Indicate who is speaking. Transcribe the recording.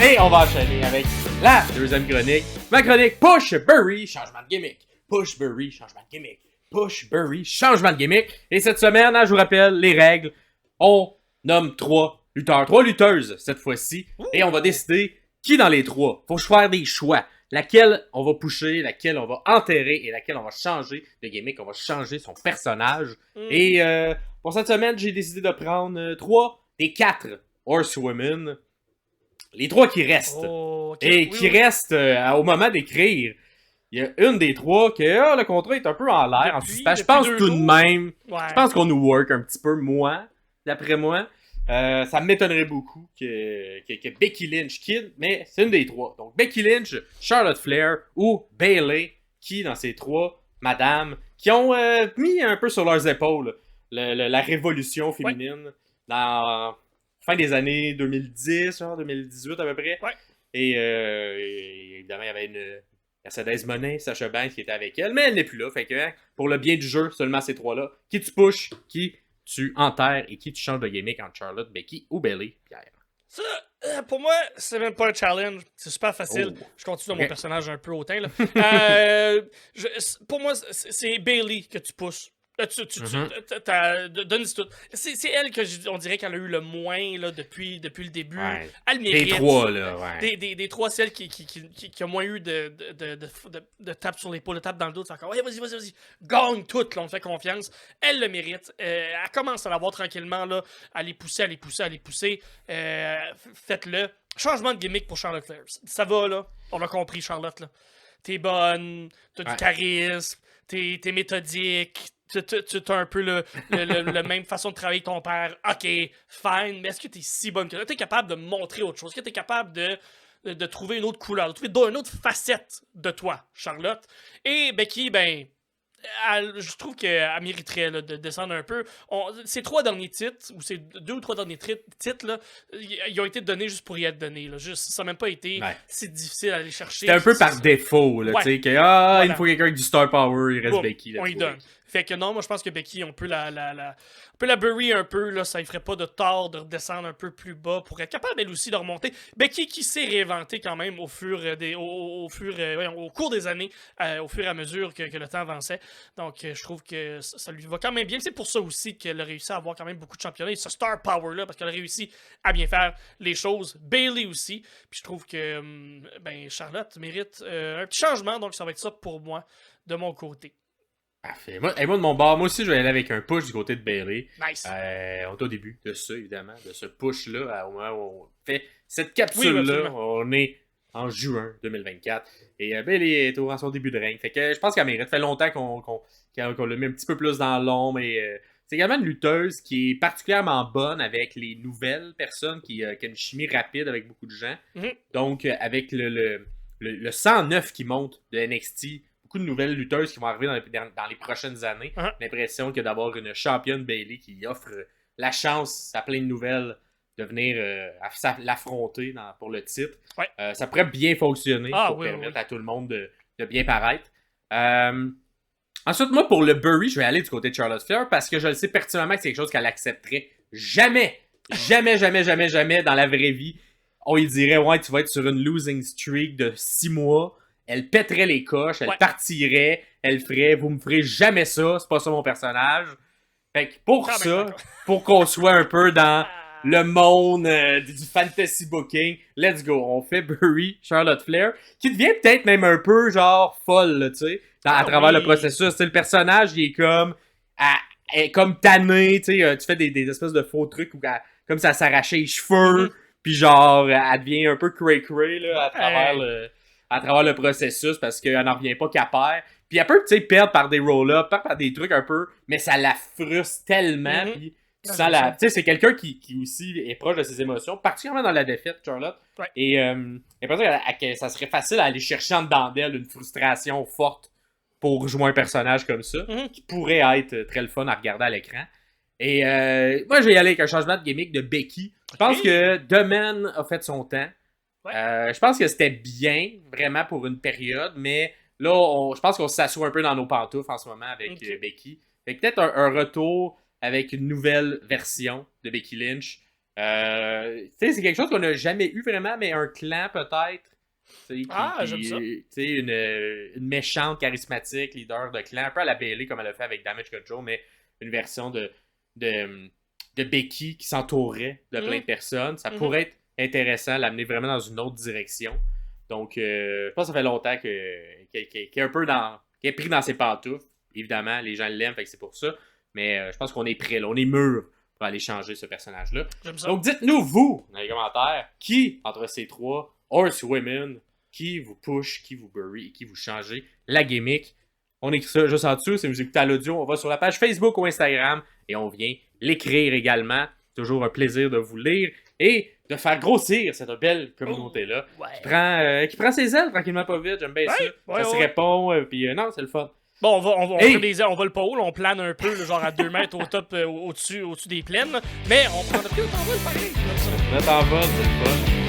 Speaker 1: Et on va enchaîner avec la deuxième chronique. Ma chronique Push Burry, changement de gimmick. Push Burry, changement de gimmick. Push Burry, changement de gimmick. Et cette semaine, je vous rappelle les règles. On nomme 3 lutteurs, 3 lutteuses cette fois-ci. Et on va décider qui dans les 3. Faut faire des choix. Laquelle on va pusher, laquelle on va enterrer et laquelle on va changer de gimmick. On va changer son personnage. Et pour cette semaine, j'ai décidé de prendre 3 des 4 Horsewomen. Les 3 qui restent. Restent au moment d'écrire. Il y a une des 3 que le contrat est un peu en l'air, en suspens. Je pense tout de même. Ouais. Je pense qu'on nous work un petit peu, moi, d'après moi. Ça m'étonnerait beaucoup que Becky Lynch quitte, mais c'est une des 3. Donc Becky Lynch, Charlotte Flair ou Bayley, qui dans ces 3 madames, qui ont mis un peu sur leurs épaules la révolution féminine dans fin des années 2010, genre 2018 à peu près. Ouais. Et évidemment, il y avait une Mercedes Moné, Sasha Banks qui était avec elle, mais elle n'est plus là. Fait que pour le bien du jeu, seulement ces 3-là. Qui tu pushes, qui tu enterres et qui tu changes de gimmick entre Charlotte, Becky ou Bayley, Pierre?
Speaker 2: Ça, pour moi, c'est même pas un challenge. C'est super facile. Je continue dans mon personnage un peu hautain. Là. Pour moi, c'est Bayley que tu pousses. Donne tout. C'est elle que on dirait qu'elle a eu le moins là, depuis le début. Ouais. Elle mérite.
Speaker 1: Des 3, là, ouais.
Speaker 2: Des 3, celles qui a moins eu de tape sur l'épaule, de tape dans le dos. C'est encore, vas-y. Gagne toutes, là, on fait confiance. Elle le mérite. Elle commence à l'avoir tranquillement, là, à les pousser. Faites-le. Changement de gimmick pour Charlotte Flair. Ça va, là. On a compris, Charlotte, là. T'es bonne, t'as du charisme, t'es méthodique. Tu as un peu la même façon de travailler que ton père. OK, fine, mais est-ce que tu es si bonne que ça? Tu es capable de montrer autre chose? Est-ce que tu es capable de trouver une autre couleur, de trouver une autre facette de toi, Charlotte? Et Becky, je trouve qu'elle mériterait là, de descendre un peu. Ces 3 derniers titres, ou ces 2 ou 3 derniers titres, là, ils ont été donnés juste pour y être donnés. Là. Ça n'a même pas été si difficile à aller chercher.
Speaker 1: C'est un peu par défaut, là, tu sais, que voilà. Il faut quelqu'un avec du star power, il reste Becky.
Speaker 2: On y donne. Fait que non, moi je pense que Becky, on peut la bury un peu, là, ça ne ferait pas de tort de redescendre un peu plus bas pour être capable elle aussi de remonter. Becky qui s'est réinventée quand même au cours des années, au fur et à mesure que le temps avançait. Donc je trouve que ça lui va quand même bien. C'est pour ça aussi qu'elle a réussi à avoir quand même beaucoup de championnats et ce star power là, parce qu'elle a réussi à bien faire les choses. Bayley aussi. Puis je trouve que Charlotte mérite un petit changement, donc ça va être ça pour moi de mon côté.
Speaker 1: Parfait. Moi, de mon bord, moi aussi, je vais aller avec un push du côté de Bayley.
Speaker 2: Nice.
Speaker 1: On est au début de ça, évidemment, de ce push-là, au moment où on fait cette capsule-là. On est en juin 2024. Et Bayley est à son début de règne. Fait que je pense qu'elle mérite. Ça fait longtemps qu'on l'a mis un petit peu plus dans l'ombre. Et c'est également une lutteuse qui est particulièrement bonne avec les nouvelles personnes, qui a une chimie rapide avec beaucoup de gens. Mm-hmm. Donc, avec le 109 qui monte de NXT, beaucoup de nouvelles lutteuses qui vont arriver dans les prochaines années. Uh-huh. L'impression que d'avoir une championne Bayley qui offre la chance à plein de nouvelles de venir l'affronter pour le titre. Ouais. Ça pourrait bien fonctionner pour permettre à tout le monde de bien paraître. Ensuite, moi, pour le Burry, je vais aller du côté de Charlotte Flair parce que je le sais pertinemment que c'est quelque chose qu'elle accepterait jamais dans la vraie vie. On lui dirait, ouais, tu vas être sur une losing streak de 6 mois. Elle pèterait les coches, elle partirait, elle ferait, vous me ferez jamais ça, c'est pas ça mon personnage. Fait que pour pour qu'on soit un peu dans le monde du fantasy booking, let's go. On fait Burry, Charlotte Flair, qui devient peut-être même un peu genre folle, tu sais, à travers le processus. T'sais, le personnage, il est comme tanné, tu sais, tu fais des espèces de faux trucs où comme ça s'arrachait les cheveux, puis genre, elle devient un peu cray-cray là, à travers le processus parce qu'elle n'en revient pas qu'elle perd. Puis elle peut, tu sais, perdre par des roll-ups, par des trucs un peu, mais ça la frustre tellement. Puis tu sens tu sais, c'est quelqu'un qui aussi est proche de ses émotions, particulièrement dans la défaite, Charlotte. Ouais. Et j'ai l'impression que ça serait facile à aller chercher en dedans d'elle une frustration forte pour jouer un personnage comme ça, qui pourrait être très le fun à regarder à l'écran. Et moi, je vais y aller avec un changement de gimmick de Becky. Je pense que The Man a fait son temps. Ouais. Je pense que c'était bien, vraiment, pour une période, mais là, je pense qu'on s'assoit un peu dans nos pantoufles en ce moment avec Becky. Fait que peut-être un retour avec une nouvelle version de Becky Lynch. C'est quelque chose qu'on n'a jamais eu vraiment, mais un clan peut-être.
Speaker 2: J'aime ça.
Speaker 1: Une méchante, charismatique, leader de clan, un peu à la Bayley comme elle a fait avec Damage Control, mais une version de Becky qui s'entourait de plein de personnes. Ça pourrait être intéressant, l'amener vraiment dans une autre direction. Donc, je pense que ça fait longtemps qu'il est un peu qu'il est pris dans ses pantoufles. Évidemment, les gens l'aiment, fait que c'est pour ça. Mais je pense qu'on est prêt, là, on est mûr pour aller changer ce personnage-là. Donc, dites-nous, vous, dans les commentaires, qui, entre ces trois Horsewomen, qui vous push, qui vous bury et qui vous changez la gimmick. On écrit ça juste en dessous. Si vous écoutez à l'audio, on va sur la page Facebook ou Instagram et on vient l'écrire également. Toujours un plaisir de vous lire et de faire grossir cette belle communauté-là qui prend ses ailes tranquillement pas vite. J'aime bien ça. Ça se répond. Puis non, c'est le fun.
Speaker 2: Bon, on fait des ailes, on va le pôle, on plane un peu, genre à 2 mètres au top, au-dessus des plaines. Mais on prend notre pied, on t'envole pareil.
Speaker 1: Notre envol, c'est le fun.